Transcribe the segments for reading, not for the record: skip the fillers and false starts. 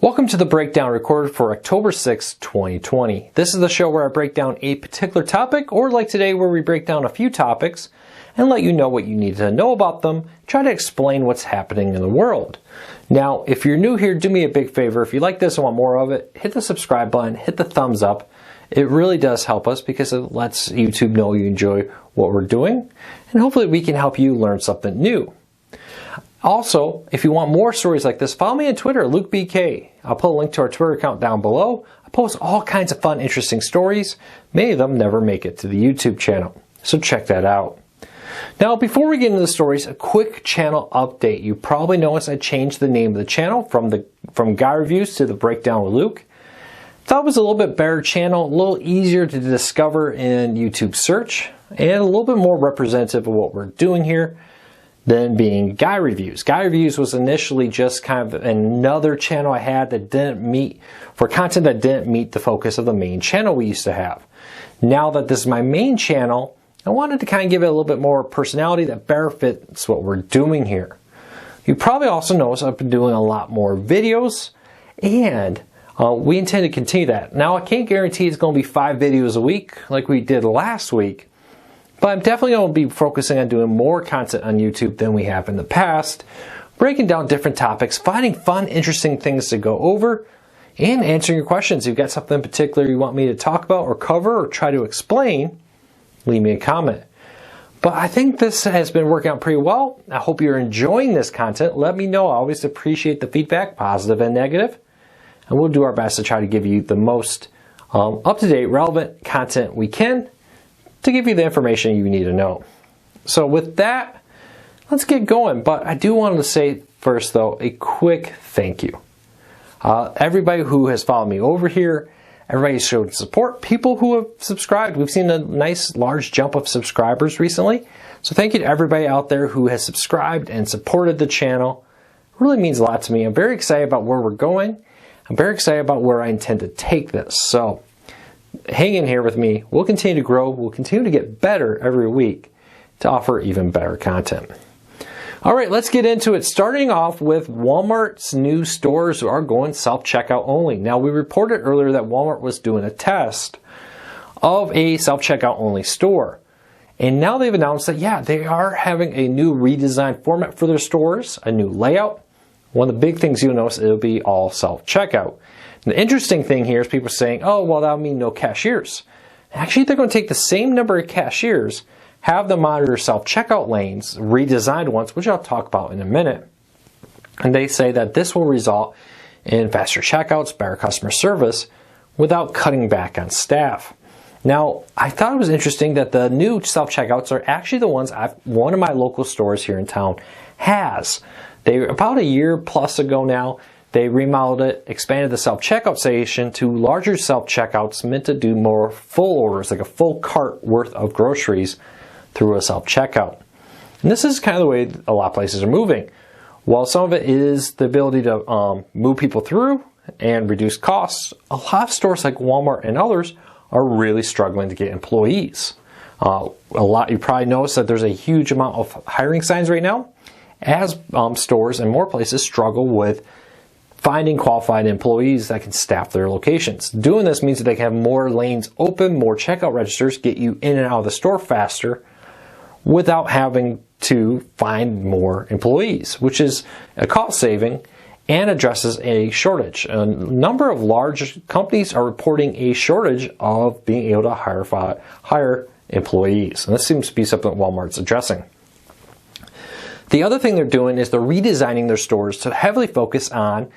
Welcome to the breakdown recorded for October 6, 2020. This is the show where I break down a particular topic, or like today where we break down a few topics and let you know what you need to know about them, try to explain what's happening in the world. Now, if you're new here, do me a big favor. If you like this and want more of it, hit the subscribe button, hit the thumbs up. It really does help us because it lets YouTube know you enjoy what we're doing, and hopefully we can help you learn something new. Also, if you want more stories like this, follow me on Twitter, LukeBK. I'll put a link to our Twitter account down below. I post all kinds of fun, interesting stories. Many of them never make it to the YouTube channel, so check that out. Now, before we get into the stories, a quick channel update. You probably noticed I changed the name of the channel from Guy Reviews to The Breakdown with Luke. Thought it was a little bit better channel, a little easier to discover in YouTube search, and a little bit more representative of what we're doing here than being Guy Reviews. Guy Reviews was initially just kind of another channel I had that didn't meet, for content that didn't meet the focus of the main channel we used to have. Now that this is my main channel, I wanted to kind of give it a little bit more personality that better fits what we're doing here. You probably also notice I've been doing a lot more videos, and we intend to continue that. Now, I can't guarantee it's going to be 5 videos a week like we did last week, but I'm definitely going to be focusing on doing more content on YouTube than we have in the past, breaking down different topics, finding fun, interesting things to go over, and answering your questions. If you've got something in particular you want me to talk about or cover or try to explain, leave me a comment. But I think this has been working out pretty well. I hope you're enjoying this content. Let me know. I always appreciate the feedback, positive and negative. And we'll do our best to try to give you the most up-to-date, relevant content we can to give you the information you need to know. So with that, let's get going. But I do want to say first, though, a quick thank you. Everybody who has followed me over here, everybody showed support, people who have subscribed. We've seen a nice large jump of subscribers recently. So thank you to everybody out there who has subscribed and supported the channel. It really means a lot to me. I'm very excited about where we're going. I'm very excited about where I intend to take this. So hang in here with me. We'll continue to grow. We'll continue to get better every week to offer even better content. All right, let's get into it. Starting off with Walmart's new stores are going self-checkout only. Now, we reported earlier that Walmart was doing a test of a self-checkout only store. And now they've announced that, yeah, they are having a new redesigned format for their stores, a new layout. One of the big things you'll notice, it'll be all self-checkout. The interesting thing here is people saying, oh, well, that'll mean no cashiers. Actually, they're going to take the same number of cashiers, have them monitor self-checkout lanes, redesigned ones, which I'll talk about in a minute. And they say that this will result in faster checkouts, better customer service, without cutting back on staff. Now, I thought it was interesting that the new self-checkouts are actually the ones one of my local stores here in town has. About a year plus ago now, they remodeled it, expanded the self-checkout station to larger self-checkouts meant to do more full orders, like a full cart worth of groceries through a self-checkout. And this is kind of the way a lot of places are moving. While some of it is the ability to move people through and reduce costs, a lot of stores like Walmart and others are really struggling to get employees. You probably noticed that there's a huge amount of hiring signs right now, as stores and more places struggle with finding qualified employees that can staff their locations. Doing this means that they can have more lanes open, more checkout registers, get you in and out of the store faster without having to find more employees, which is a cost saving and addresses a shortage. A number of large companies are reporting a shortage of being able to hire employees. And this seems to be something that Walmart's addressing. The other thing they're doing is they're redesigning their stores to heavily focus on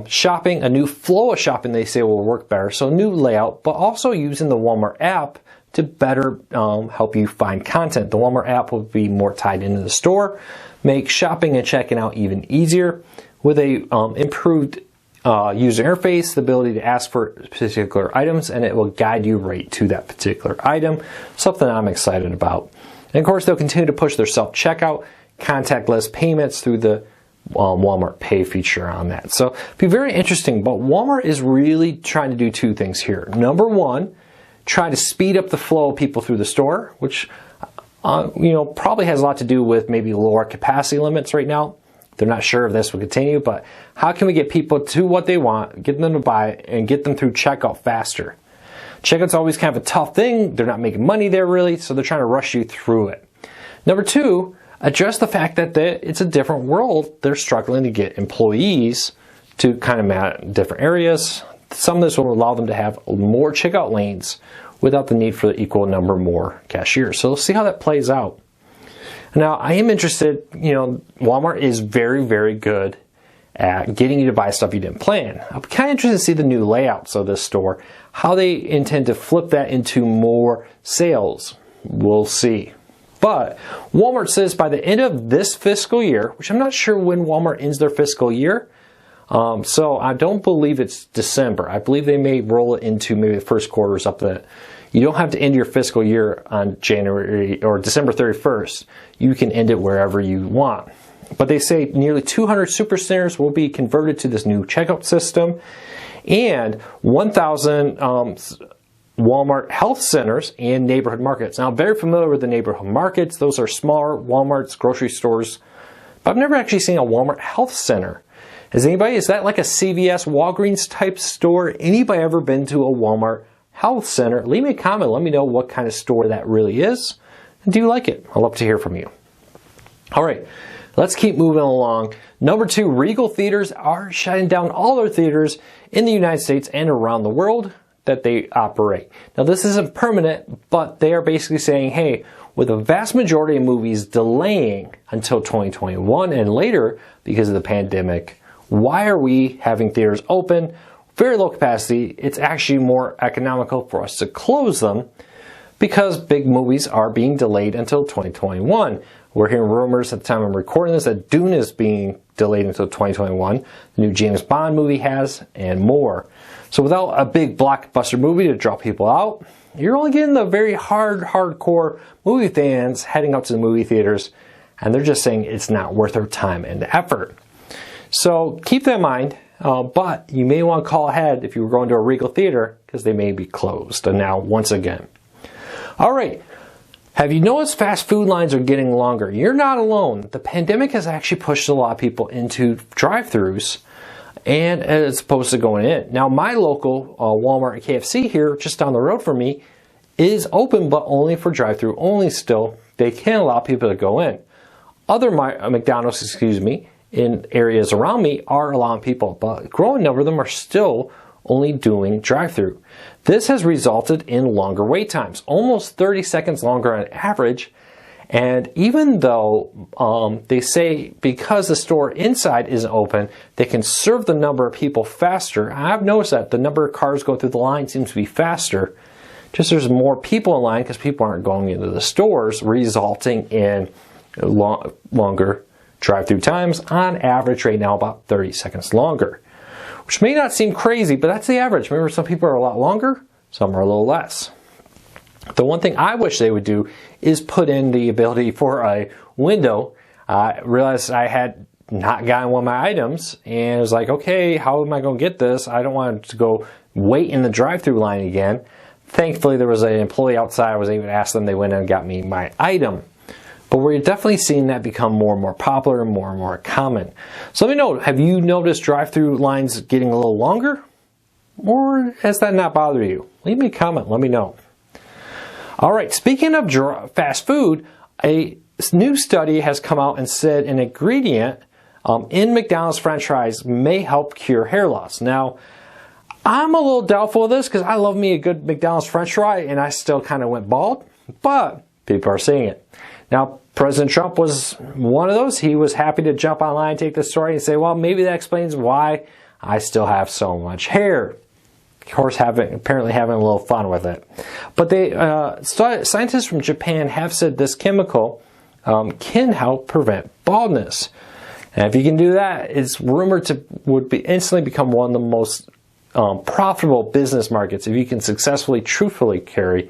shopping, a new flow of shopping they say will work better, so new layout, but also using the Walmart app to better help you find content. The Walmart app will be more tied into the store, make shopping and checking out even easier with a improved user interface, the ability to ask for particular items, and it will guide you right to that particular item, something I'm excited about. And of course, they'll continue to push their self-checkout, contactless payments through the Walmart Pay feature on that. So it'll be very interesting, but Walmart is really trying to do two things here. Number one, try to speed up the flow of people through the store, which probably has a lot to do with maybe lower capacity limits right now. They're not sure if this will continue, but how can we get people to what they want, get them to buy it, and get them through checkout faster? Checkout's always kind of a tough thing. They're not making money there really, so they're trying to rush you through it. Number two, address the fact that it's a different world. They're struggling to get employees to kind of map different areas. Some of this will allow them to have more checkout lanes without the need for the equal number more cashiers. So we'll see how that plays out. Now, I am interested, Walmart is very, very good at getting you to buy stuff you didn't plan. I'm kind of interested to see the new layouts of this store, how they intend to flip that into more sales. We'll see. But Walmart says by the end of this fiscal year, which I'm not sure when Walmart ends their fiscal year, so I don't believe it's December. I believe they may roll it into maybe the first quarter or something. You don't have to end your fiscal year on January or December 31st. You can end it wherever you want. But they say nearly 200 supercenters will be converted to this new checkout system, and 1,000 Walmart health centers and neighborhood markets. Now, I'm very familiar with the neighborhood markets. Those are smaller Walmarts, grocery stores, but I've never actually seen a Walmart health center. Is that like a CVS, Walgreens type store? Anybody ever been to a Walmart health center? Leave me a comment. Let me know what kind of store that really is. And do you like it? I'd love to hear from you. All right, let's keep moving along. Number two, Regal theaters are shutting down all their theaters in the United States and around the world that they operate. Now, this isn't permanent, but they are basically saying, hey, with the vast majority of movies delaying until 2021 and later because of the pandemic, why are we having theaters open, very low capacity? It's actually more economical for us to close them because big movies are being delayed until 2021. We're hearing rumors at the time I'm recording this that Dune is being delayed until 2021. The new James Bond movie has, and more. So without a big blockbuster movie to draw people out, you're only getting the very hardcore movie fans heading out to the movie theaters, and they're just saying it's not worth their time and effort. So keep that in mind, but you may want to call ahead if you were going to a Regal theater because they may be closed now once again. All right. Have you noticed fast food lines are getting longer? You're not alone. The pandemic has actually pushed a lot of people into drive-thrus and as opposed to going in. Now, my local Walmart and KFC here, just down the road from me, is open, but only for drive-thru only still. They can allow people to go in. Other McDonald's, in areas around me are allowing people, but a growing number of them are still only doing drive-thru. This has resulted in longer wait times, almost 30 seconds longer on average. And even though they say because the store inside isn't open, they can serve the number of people faster. I've noticed that the number of cars going through the line seems to be faster. Just there's more people in line because people aren't going into the stores, resulting in longer drive-through times, on average right now about 30 seconds longer, which may not seem crazy, but that's the average. Remember, some people are a lot longer, some are a little less. The one thing I wish they would do is put in the ability for a window. I realized I had not gotten one of my items, and I was like, okay, how am I going to get this? I don't want to go wait in the drive-through line again. Thankfully, there was an employee outside. I was able to ask them. They went in and got me my item. But we're definitely seeing that become more and more popular and more common. So let me know, have you noticed drive-through lines getting a little longer? Or has that not bothered you? Leave me a comment, let me know. All right, speaking of fast food, a new study has come out and said an ingredient in McDonald's French fries may help cure hair loss. Now, I'm a little doubtful of this because I love me a good McDonald's French fry and I still kind of went bald, but people are saying it. Now, President Trump was one of those. He was happy to jump online, take the story, and say, well, maybe that explains why I still have so much hair. Of course, apparently having a little fun with it. But scientists from Japan have said this chemical can help prevent baldness. And if you can do that, it's rumored to instantly become one of the most profitable business markets if you can successfully, truthfully cure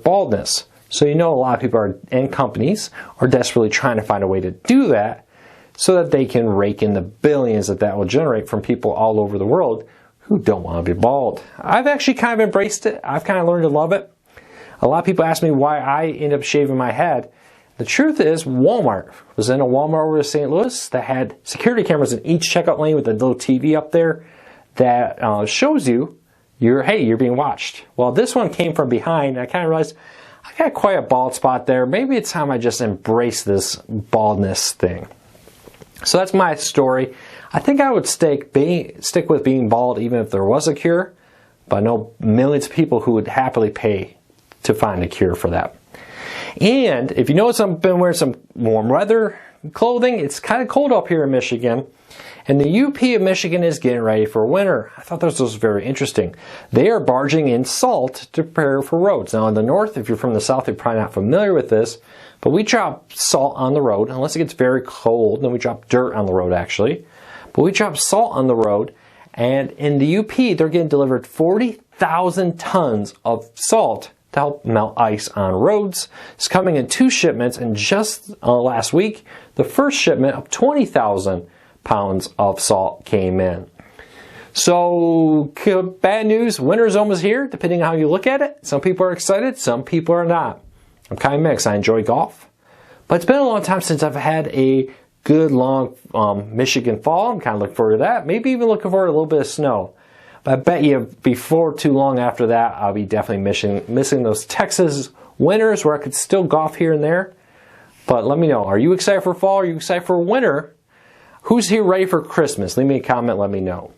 baldness. So a lot of people and companies are desperately trying to find a way to do that so that they can rake in the billions that will generate from people all over the world who don't want to be bald. I've actually kind of embraced it. I've kind of learned to love it. A lot of people ask me why I end up shaving my head. The truth is, Walmart was in a Walmart over in St. Louis that had security cameras in each checkout lane with a little TV up there that shows you you're being watched. Well, this one came from behind. And I kind of realized I got quite a bald spot there. Maybe it's time I just embrace this baldness thing. So that's my story. I think I would stick with being bald even if there was a cure. But I know millions of people who would happily pay to find a cure for that. And if you notice, I've been wearing some warm weather clothing. It's kind of cold up here in Michigan. And the UP of Michigan is getting ready for winter. I thought this was very interesting. They are barging in salt to prepare for roads. Now in the north, if you're from the south, you're probably not familiar with this, but we drop salt on the road unless it gets very cold. Then we drop dirt on the road actually. But we drop salt on the road, and in the UP, they're getting delivered 40,000 tons of salt to help melt ice on roads. It's coming in 2 shipments, and just last week, the first shipment of 20,000 pounds of salt came in. So, bad news, winter's almost here, depending on how you look at it. Some people are excited, some people are not. I'm kind of mixed. I enjoy golf, but it's been a long time since I've had a good long Michigan fall. I'm kind of looking forward to that. Maybe even looking forward to a little bit of snow. But I bet you before too long after that, I'll be definitely missing those Texas winters where I could still golf here and there. But let me know, are you excited for fall? Are you excited for winter? Who's here ready for Christmas? Leave me a comment, let me know.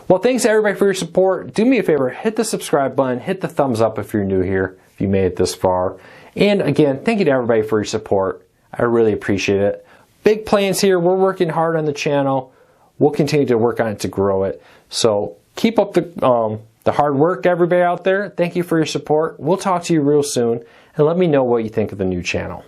Well, thanks everybody for your support. Do me a favor, hit the subscribe button, hit the thumbs up if you're new here, if you made it this far. And again, thank you to everybody for your support. I really appreciate it. Big plans here. We're working hard on the channel. We'll continue to work on it to grow it. So keep up the hard work, everybody out there. Thank you for your support. We'll talk to you real soon, and let me know what you think of the new channel.